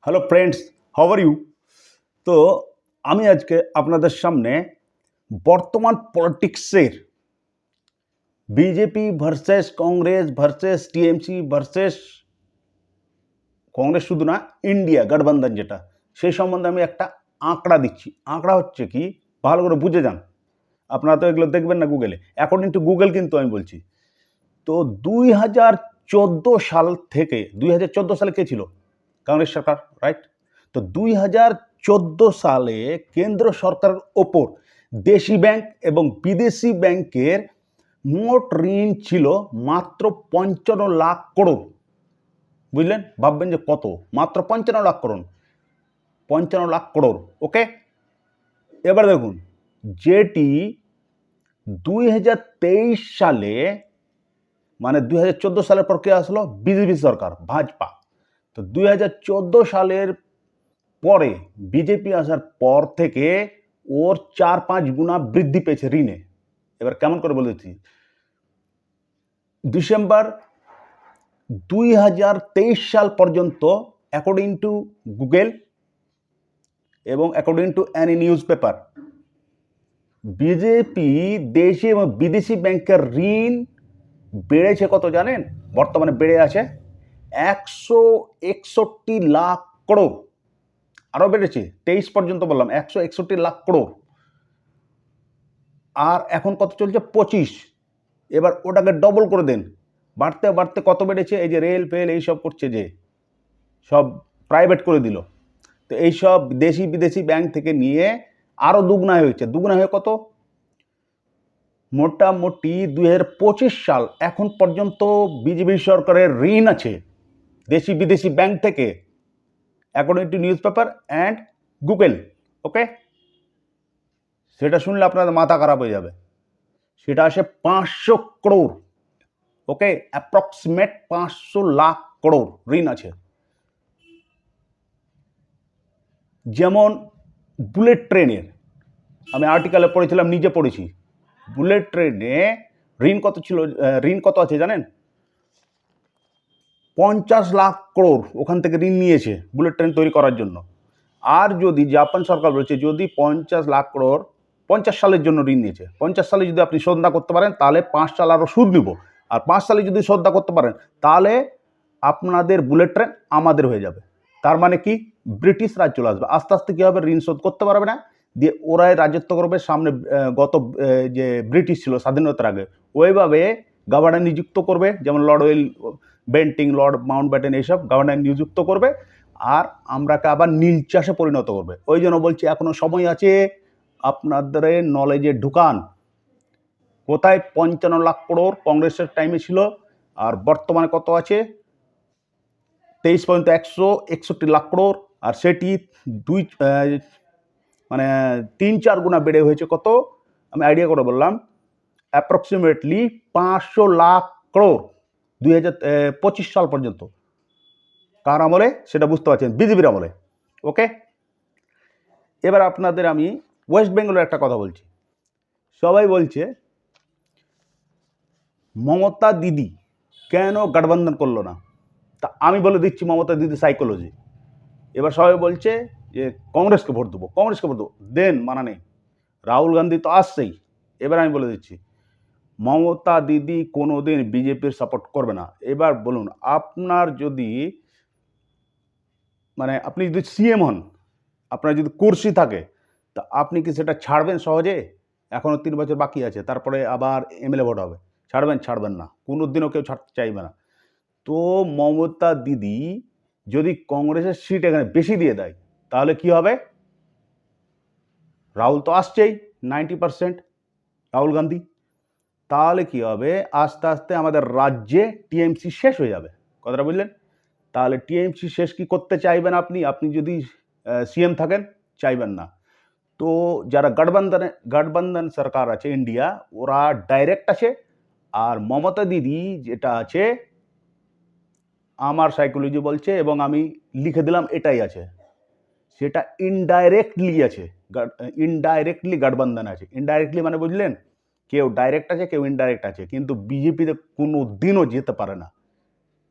Hello friends, how are you? তো আমি আজকে আপনাদের সামনে বর্তমান পলিটিক্সের BJP versus Congress versus TMC versus Congress শুধু না, ইন্ডিয়া গঠবন্ধন যেটা, সেই সম্বন্ধে আমি একটা আঁকড়া দিচ্ছি। আঁকড়া হচ্ছে কি, ভালো করে বুঝে যান। আপনারা তো এগুলো দেখবেন না গুগলে, অ্যাকর্ডিং টু গুগল কিন্তু আমি বলছি। তো 2014 সাল থেকে 2014 সালে কে ছিল? কংগ্রেস সরকার, রাইট? তো 2014 সালে কেন্দ্র সরকারের ওপর দেশি ব্যাংক এবং বিদেশি ব্যাংকের মোট ঋণ ছিল মাত্র 55 লাখ করোড়। বুঝলেন? ভাববেন যে কত, মাত্র 55 লাখ করোড়, 55 লাখ করোড়। ওকে, এবার দেখুন, যেটি 2023 সালে, মানে 2014 সালের পর কে আসলো? বিজেপি সরকার, ভাজপা। তো 2014 সালের পরে বিজেপি আসার পর থেকে ওর 4-5 গুণা বৃদ্ধি পেয়েছে ঋণে। এবার কেমন করে বলেছি, ডিসেম্বর 2023 সাল পর্যন্ত অ্যাকর্ডিং টু গুগল এবং according to any newspaper, BJP দেশি এবং বিদেশি ব্যাংকের ঋণ বেড়েছে কত জানেন? বর্তমানে বেড়ে আছে 161 লাখ করোড়। আরও বেড়েছে, 23 পর্যন্ত বললাম, 161 লাখ করোড়। আর এখন কত চলছে? 25। এবার ওটাকে ডবল করে দেন, বাড়তে বাড়তে কত বেড়েছে? এই যে রেল ফেল এইসব করছে, যে সব প্রাইভেট করে দিল, তো এইসব দেশি বিদেশি ব্যাংক থেকে নিয়ে আরও দুগুণা হয়েছে। দুগুণা হয়ে কত? মোটামুটি 2025 সাল এখন পর্যন্ত বিজেপি সরকারের ঋণ আছে দেশি বিদেশি ব্যাংক থেকে, according to newspaper and Google. Okay, সেটা শুনলে আপনাদের মাথা খারাপ হয়ে যাবে। সেটা আসে 500 করোড়। ওকে, অ্যাপ্রক্সিমেট 500 লাখ করোড় ঋণ আছে। যেমন বুলেট ট্রেনের, আমি আর্টিকেলে পড়েছিলাম, নিজে পড়েছি, বুলেট ট্রেনে ঋণ কত ছিল? ঋণ কত আছে জানেন? 50 লাখ করোড় ওখান থেকে ঋণ নিয়েছে বুলেট ট্রেন তৈরি করার জন্য। আর যদি জাপান সরকার বলছে, যদি 50 লাখ করোড় 50 সালের জন্য ঋণ নিয়েছে, 50 সালে যদি আপনি শোধ না করতে পারেন তাহলে 5 সাল আরও সুদ নিব, আর 5 সালে যদি শোধ না করতে পারেন তাহলে আপনাদের বুলেট ট্রেন আমাদের হয়ে যাবে। তার মানে কি, ব্রিটিশ রাজ চলে আসবে। আস্তে আস্তে কী হবে, ঋণ শোধ করতে পারবে না, দিয়ে ওরাই রাজত্ব করবে। সামনে গত যে ব্রিটিশ ছিল স্বাধীনতার আগে, ওইভাবে গভর্নর নিযুক্ত করবে, যেমন লর্ড বেন্টিং, লর্ড মাউন্টব্যাটেন, এইসব গভর্নর নিযুক্ত করবে, আর আমরাকে আবার নীল চাষে পরিণত করবে। ওই জন্য বলছি এখনো সময় আছে, আপনাদের নলেজে ঢুকান। কোথায় 55 লাখ করোড় কংগ্রেসের টাইমে ছিল, আর বর্তমানে কত আছে? 23 পর্যন্ত 161 লাখ করোড়, আর সেটি মানে 3-4 গুণা বেড়ে হয়েছে কত? আমি আইডিয়া করে বললাম, অ্যাপ্রক্সিমেটলি 500 লাখ করোড় 2025 সাল পর্যন্ত। কার আমলে সেটা বুঝতে পারছেন? বিজেপির আমলে। ওকে, এবার আপনাদের আমি ওয়েস্ট বেঙ্গলের একটা কথা বলছি। সবাই বলছে মমতা দিদি কেন গঠবন্ধন করলো না, তা আমি বলে দিচ্ছি মমতা দিদি সাইকোলজি। এবার সবাই বলছে যে কংগ্রেসকে ভোট দেবো, কংগ্রেসকে ভোট দেবো, দেন মানা নেই, রাহুল গান্ধী তো আসছেই। এবার আমি বলে দিচ্ছি, মমতা দিদি কোনো দিন বিজেপির সাপোর্ট করবে না। এবার বলুন, আপনার যদি, মানে আপনি যদি সিএম হন, আপনার যদি কুর্সি থাকে, তা আপনি কি সেটা ছাড়বেন সহজে? এখনও 3 বছর বাকি আছে, তারপরে আবার এমএলএ ভোট হবে। ছাড়বেন না, কোনো দিনও কেউ ছাড়তে চাইবে না। তো মমতা দিদি যদি কংগ্রেসের সিট এখানে বেশি দিয়ে দেয়, তাহলে কি হবে? রাহুল তো আসছেই, 90% রাহুল গান্ধী। তাহলে কি হবে, আস্তে আস্তে আমাদের রাজ্যে টিএমসি শেষ হয়ে যাবে। কথাটা বুঝলেন? তাহলে টিএমসি শেষ কি করতে চাইবেন আপনি যদি সিএম থাকেন? চাইবেন না। তো যারা গঠবন্ধন সরকার আছে ইন্ডিয়া, ওরা ডাইরেক্ট আছে, আর মমতা দিদি যেটা আছে, আমার সাইকোলজি বলছে এবং আমি লিখে দিলাম এটাই আছে, সেটা ইনডাইরেক্টলি আছে। ইনডাইরেক্টলি গঠবন্ধন আছে। ইনডাইরেক্টলি মানে বুঝলেন, কেউ ডাইরেক্ট আছে, কেউ ইনডাইরেক্ট আছে, কিন্তু বিজেপিতে কোনো দিনও যেতে পারে না।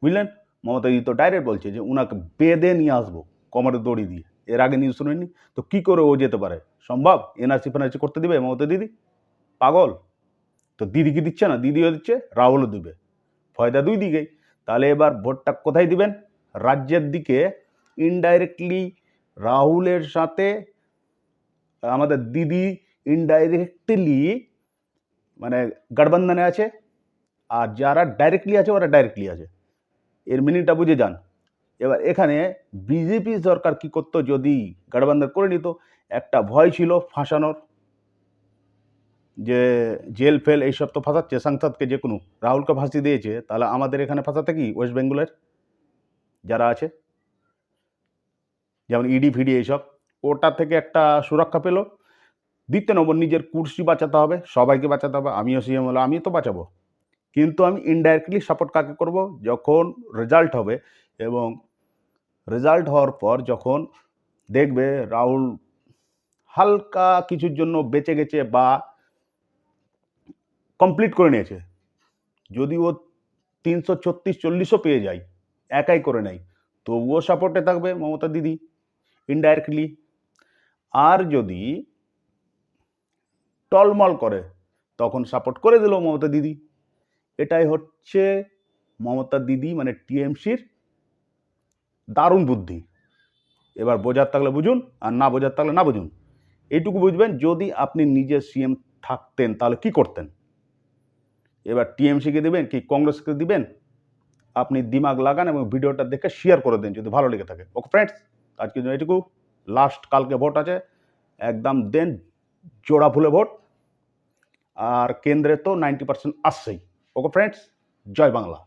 বুঝলেন? মমতা দিদি তো ডাইরেক্ট বলছে যে উনাকে বেঁধে নিয়ে আসবো, কোমরে দড়ি দিয়ে। এর আগে নিউজ শুনেননি? তো কী করে ও যেতে পারে? সম্ভব? এনআরসি ফেনআরসি করতে দিবে মমতা দিদি? পাগল? তো দিদিকে দিচ্ছে না, দিদিও দিচ্ছে, রাহুলও দিবে, ফয়দা দুই দিকেই। তাহলে এবার ভোটটা কোথায় দিবেন? রাজ্যের দিকে। ইনডাইরেক্টলি রাহুলের সাথে আমাদের দিদি ইনডাইরেক্টলি মানে গঠবন্ধনে আছে, আর যারা ডাইরেক্টলি আছে ওরা ডাইরেক্টলি আছে। এর মিনিংটা বুঝে যান। এবার এখানে বিজেপি সরকার কি করতো, যদি গঠবন্ধন করে নিত, একটা ভয় ছিল ফাঁসানোর, যে জেল ফেল এইসব তো ফাঁসাচ্ছে সাংসদকে, যে কোনো রাহুলকে ফাঁসি দিয়েছে, তাহলে আমাদের এখানে ফাঁসাতে কি ওয়েস্ট বেঙ্গলের যারা আছে, যেমন ইডি ফিডি এইসব, ওটা থেকে একটা সুরক্ষা পেল। 2 নম্বর, নিজের কুর্সি বাঁচাতে হবে, সবাইকে বাঁচাতে হবে। আমিও সিএম হলে আমি তো বাঁচাবো, কিন্তু আমি ইনডাইরেক্টলি সাপোর্ট কাকে করব? যখন রেজাল্ট হবে, এবং রেজাল্ট হওয়ার পর যখন দেখবে রাহুল হালকা কিছুর জন্য বেঁচে গেছে বা কমপ্লিট করে নিয়েছে, যদি ও 336-40ও পেয়ে যায়, একাই করে নেয়, তবুও সাপোর্টে থাকবে মমতা দিদি ইনডাইরেক্টলি। আর যদি টলমল করে তখন সাপোর্ট করে দিল মমতা দিদি। এটাই হচ্ছে মমতা দিদি মানে টিএমসির দারুণ বুদ্ধি। এবার বোঝার থাকলে বুঝুন, আর না বোঝার থাকলে না বুঝুন। এইটুকু বুঝবেন, যদি আপনি নিজে সিএম থাকতেন তাহলে কি করতেন। এবার টিএমসিকে দেবেন কি কংগ্রেসকে দিবেন, আপনি দিমাগ লাগান এবং ভিডিওটা দেখে শেয়ার করে দেন যদি ভালো লেগে থাকে। ওকে ফ্রেন্ডস, আজকের জন্য এটুকু। লাস্ট কালকে ভোট আছে, একদম দেন জোড়া ফুলে ভোট, আর কেন্দ্রে তো 90% আসছেই। ওকে ফ্রেন্ডস, জয় বাংলা।